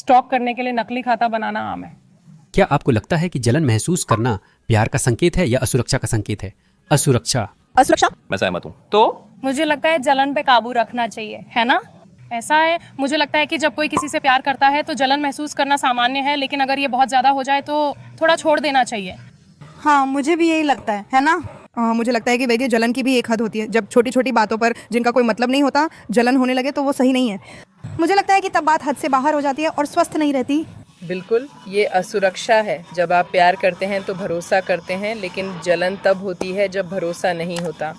Stock करने के लिए नकली खाता बनाना आम है। क्या आपको लगता है कि जलन महसूस करना प्यार का संकेत है या असुरक्षा का संकेत है? असुरक्षा। असुरक्षा। मैं सहमत हूँ। तो मुझे लगता है जलन पे काबू रखना चाहिए, है ना? ऐसा है, मुझे लगता है कि जब कोई किसी से प्यार करता है तो जलन महसूस करना सामान्य है, लेकिन अगर ये बहुत ज़्यादा हो जाए तो थोड़ा छोड़ देना चाहिए। हाँ, मुझे भी यही लगता है ना? मुझे लगता है कि वैसे जलन की भी एक हद होती है। जब छोटी छोटी बातों पर जिनका कोई मतलब नहीं होता जलन होने लगे तो वो सही नहीं है। मुझे लगता है कि तब बात हद से बाहर हो जाती है और स्वस्थ नहीं रहती। बिल्कुल, ये असुरक्षा है। जब आप प्यार करते हैं तो भरोसा करते हैं, लेकिन जलन तब होती है जब भरोसा नहीं होता।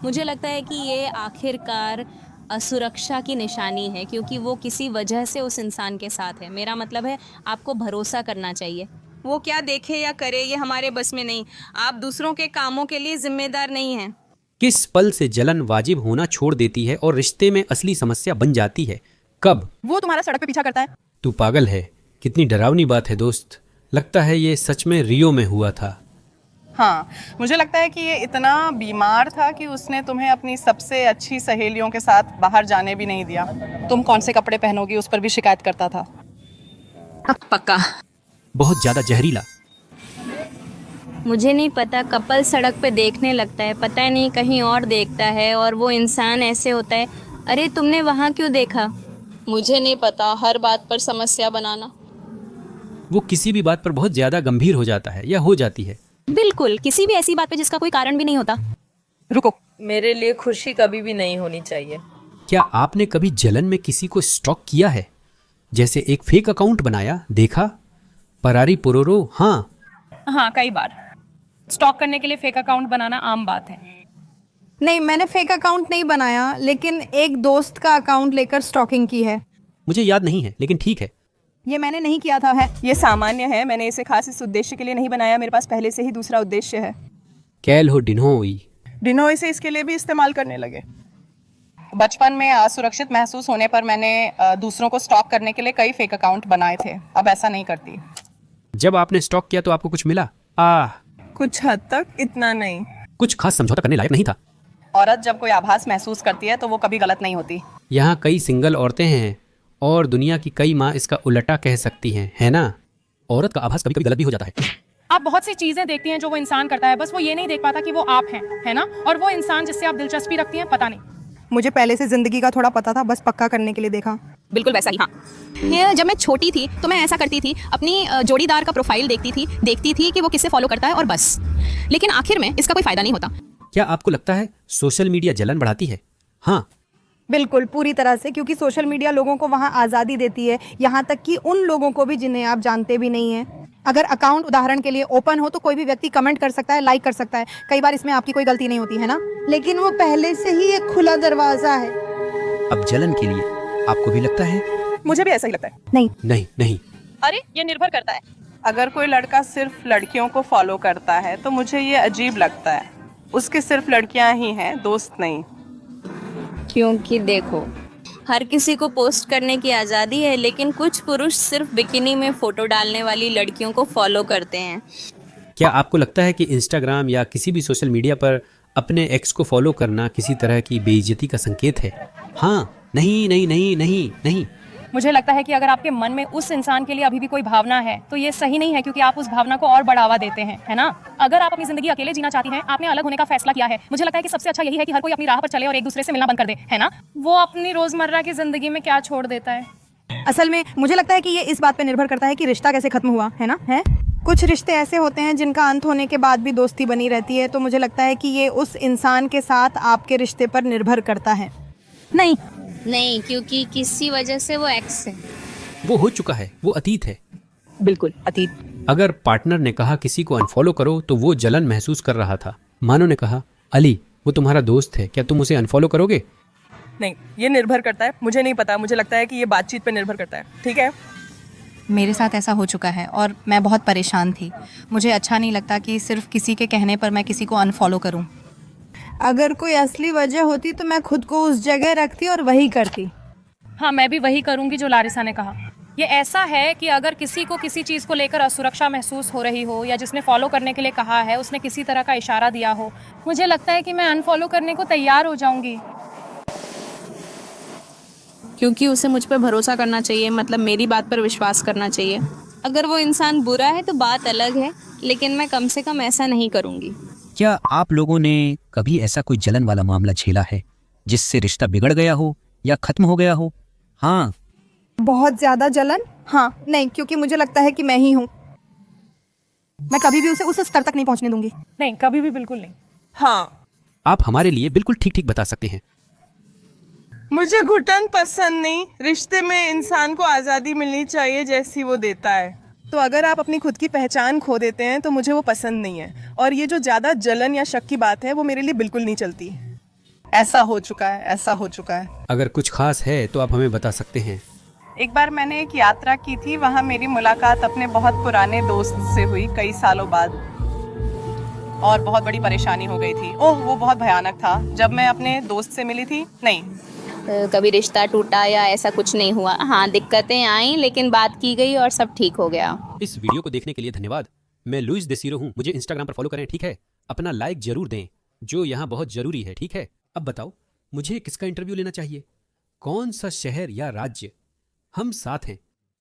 मुझे लगता है कि ये आखिरकार असुरक्षा की निशानी है, क्योंकि वो किसी वजह से उस इंसान के साथ है। मेरा मतलब है, आपको भरोसा करना चाहिए। वो क्या देखे या करे ये हमारे बस में नहीं। आप दूसरों के कामों के लिए जिम्मेदार नहीं हैं। किस पल से जलन वाजिब होना छोड़ देती है और रिश्ते में असली समस्या बन जाती है? कब? वो तुम्हारा सड़क पे पीछा करता है। तू पागल है। कितनी डरावनी बात है दोस्त। लगता है ये सच में रियो में हुआ था। हाँ, मुझे लगता है कि ये इतना बीमार था कि उसने तुम्हें अपनी सबसे अच्छी सहेलियों के साथ बाहर जाने भी नहीं दिया। तुम कौन से कपड़े पहनोगी उस पर भी शिकायत करता था। पक्का। बहुत ज्यादा जहरीला। मुझे नहीं पता, कपल सड़क पे देखने लगता है, पता नहीं कहीं और देखता है, और वो इंसान ऐसे होता है, अरे तुमने वहाँ क्यों देखा? मुझे नहीं पता, हर बात पर समस्या बनाना। वो किसी भी बात पर बहुत ज्यादा गंभीर हो जाता है या हो जाती है। बिल्कुल, किसी भी ऐसी बात पे जिसका कोई कारण भी नहीं होता। रुको, मेरे लिए खुशी कभी भी नहीं होनी चाहिए। क्या आपने कभी जलन में किसी को स्टॉक किया है? जैसे एक फेक अकाउंट बनाया, देखा? परारी पुरोरो। हाँ, कई बार। स्टॉक करने के लिए फेक अकाउंट बनाना आम बात है। नहीं, मैंने फेक अकाउंट नहीं बनाया, लेकिन एक दोस्त का अकाउंट लेकर स्टॉकिंग की है। मुझे याद नहीं है, लेकिन ठीक है। ये मैंने नहीं किया था। है ये सामान्य है, मैंने इसे खास इस उद्देश्य के लिए नहीं बनाया, मेरे पास पहले से ही दूसरा उद्देश्य है। कैल हो डिनोई। डिनोई से इसके लिए भी इस्तेमाल करने लगे। बचपन में असुरक्षित महसूस होने पर मैंने दूसरों को स्टॉक करने के लिए कई फेक अकाउंट बनाए थे। अब ऐसा नहीं करती। जब आपने स्टॉक किया तो आपको कुछ मिला? कुछ हद तक, इतना नहीं। कुछ खास समझौता करने लायक नहीं था। औरत जब कोई आभास महसूस करती है तो वो कभी गलत नहीं होती। यहाँ कई सिंगल औरतें हैं और दुनिया की कई माँ इसका उल्टा कह सकती हैं, है ना? औरत का आभास कभी कभी गलत भी हो जाता है। आप बहुत सी चीजें देखती हैं जो वो इंसान करता है, बस वो ये नहीं देख पाता कि वो आप हैं, है ना? और वो इंसान जिससे आप दिलचस्पी रखती हैं, पता नहीं। मुझे पहले से जिंदगी का थोड़ा पता था, बस पक्का करने के लिए देखा। बिल्कुल वैसा ही। हाँ, ये जब मैं छोटी थी तो मैं ऐसा करती थी, अपनी जोड़ीदार का प्रोफाइल देखती थी कि वो किससे फॉलो करता है, और बस। लेकिन आखिर में इसका कोई फायदा नहीं होता। क्या आपको लगता है सोशल मीडिया जलन बढ़ाती है? हाँ, बिल्कुल, पूरी तरह से, क्योंकि सोशल मीडिया लोगों को वहाँ आज़ादी देती है, यहाँ तक कि उन लोगों को भी जिन्हें आप जानते भी नहीं हैं। अगर अकाउंट उदाहरण के लिए ओपन हो तो कोई भी व्यक्ति कमेंट कर सकता है, लाइक कर सकता है। कई बार इसमें आपकी कोई गलती नहीं होती है ना, लेकिन वो पहले से ही एक खुला दरवाजा है। अब जलन के लिए आपको भी लगता है? मुझे भी ऐसा ही लगता है। नहीं। अरे ये निर्भर करता है। अगर कोई लड़का सिर्फ लड़कियों को फॉलो करता है तो मुझे ये अजीब लगता है। उसके सिर्फ लड़कियां ही हैं, दोस्त नहीं। क्योंकि देखो, हर किसी को पोस्ट करने की आज़ादी है, लेकिन कुछ पुरुष सिर्फ बिकिनी में फ़ोटो डालने वाली लड़कियों को फॉलो करते हैं। क्या आपको लगता है कि इंस्टाग्राम या किसी भी सोशल मीडिया पर अपने एक्स को फॉलो करना किसी तरह की बेइज्जती का संकेत है? हाँ, नहीं। मुझे लगता है कि अगर आपके मन में उस इंसान के लिए अभी भी कोई भावना है तो ये सही नहीं है, क्योंकि आप उस भावना को और बढ़ावा देते हैं, है ना? अगर आप अपनी जिंदगी अकेले जीना चाहती हैं, आपने अलग होने का फैसला किया है, मुझे लगता है कि सबसे अच्छा यही है कि हर कोई अपनी राह पर चले और एक दूसरे से मिलना बंद कर दे, है ना? वो अपनी रोजमर्रा की जिंदगी में क्या छोड़ देता है? असल में मुझे लगता है कि ये इस बात पे निर्भर करता है कि रिश्ता कैसे खत्म हुआ, है ना? है कुछ रिश्ते ऐसे होते हैं जिनका अंत होने के बाद भी दोस्ती बनी रहती है, तो मुझे लगता है कि ये उस इंसान के साथ आपके रिश्ते पर निर्भर करता है। नहीं, क्योंकि किसी वजह से वो एक्स है। वो हो चुका है, वो अतीत है। बिल्कुल अतीत। अगर पार्टनर ने कहा किसी को अनफॉलो करो तो वो जलन महसूस कर रहा था। मानो ने कहा, अली वो तुम्हारा दोस्त है, क्या तुम उसे अनफॉलो करोगे? नहीं, ये निर्भर करता है। मुझे नहीं पता, मुझे लगता है कि ये बातचीत पर निर्भर करता है। ठीक है, मेरे साथ ऐसा हो चुका है और मैं बहुत परेशान थी। मुझे अच्छा नहीं लगता कि सिर्फ किसी के कहने पर मैं किसी को अनफॉलो करूं। अगर कोई असली वजह होती तो मैं खुद को उस जगह रखती और वही करती। हाँ, मैं भी वही करूंगी जो लारिसा ने कहा। ये ऐसा है कि अगर किसी को किसी चीज़ को लेकर असुरक्षा महसूस हो रही हो, या जिसने फॉलो करने के लिए कहा है उसने किसी तरह का इशारा दिया हो, मुझे लगता है कि मैं अनफॉलो करने को तैयार हो जाऊंगी। क्योंकि उसे मुझ पर भरोसा करना चाहिए, मतलब मेरी बात पर विश्वास करना चाहिए। अगर वो इंसान बुरा है तो बात अलग है, लेकिन मैं कम से कम ऐसा नहीं करूँगी। क्या आप लोगों ने कभी ऐसा कोई जलन वाला मामला झेला है जिससे रिश्ता बिगड़ गया हो या खत्म हो गया हो? हाँ। बहुत ज्यादा जलन? हाँ नहीं, क्योंकि मुझे लगता है कि मैं ही हूँ। मैं कभी भी उसे उस स्तर तक नहीं पहुंचने दूंगी। नहीं, कभी भी बिल्कुल नहीं। हाँ, आप हमारे लिए बिल्कुल ठीक ठीक बता सकते हैं। मुझे घुटन पसंद नहीं। रिश्ते में इंसान को आज़ादी मिलनी चाहिए जैसी वो देता है। तो अगर आप अपनी खुद की पहचान खो देते हैं तो मुझे वो पसंद नहीं है। और ये जो ज़्यादा जलन या शक की बात है वो मेरे लिए बिल्कुल नहीं चलती। ऐसा हो चुका है, ऐसा हो चुका है। अगर कुछ खास है तो आप हमें बता सकते हैं। एक बार मैंने एक यात्रा की थी, वहाँ मेरी मुलाकात अपने बहुत पुराने दोस्त से हुई कई सालों बाद, और बहुत बड़ी परेशानी हो गई थी। ओह, वो बहुत भयानक था। जब मैं अपने दोस्त से मिली थी, नहीं, कभी रिश्ता टूटा या ऐसा कुछ नहीं हुआ। हाँ, दिक्कतें आई लेकिन बात की गई और सब ठीक हो गया। इस वीडियो को देखने के लिए धन्यवाद। मैं लुइस देसीरो हूँ। मुझे इंस्टाग्राम पर फॉलो करें, ठीक है? अपना लाइक जरूर दें, जो यहाँ बहुत जरूरी है, ठीक है? अब बताओ, मुझे किसका इंटरव्यू लेना चाहिए? कौन सा शहर या राज्य? हम साथ हैं।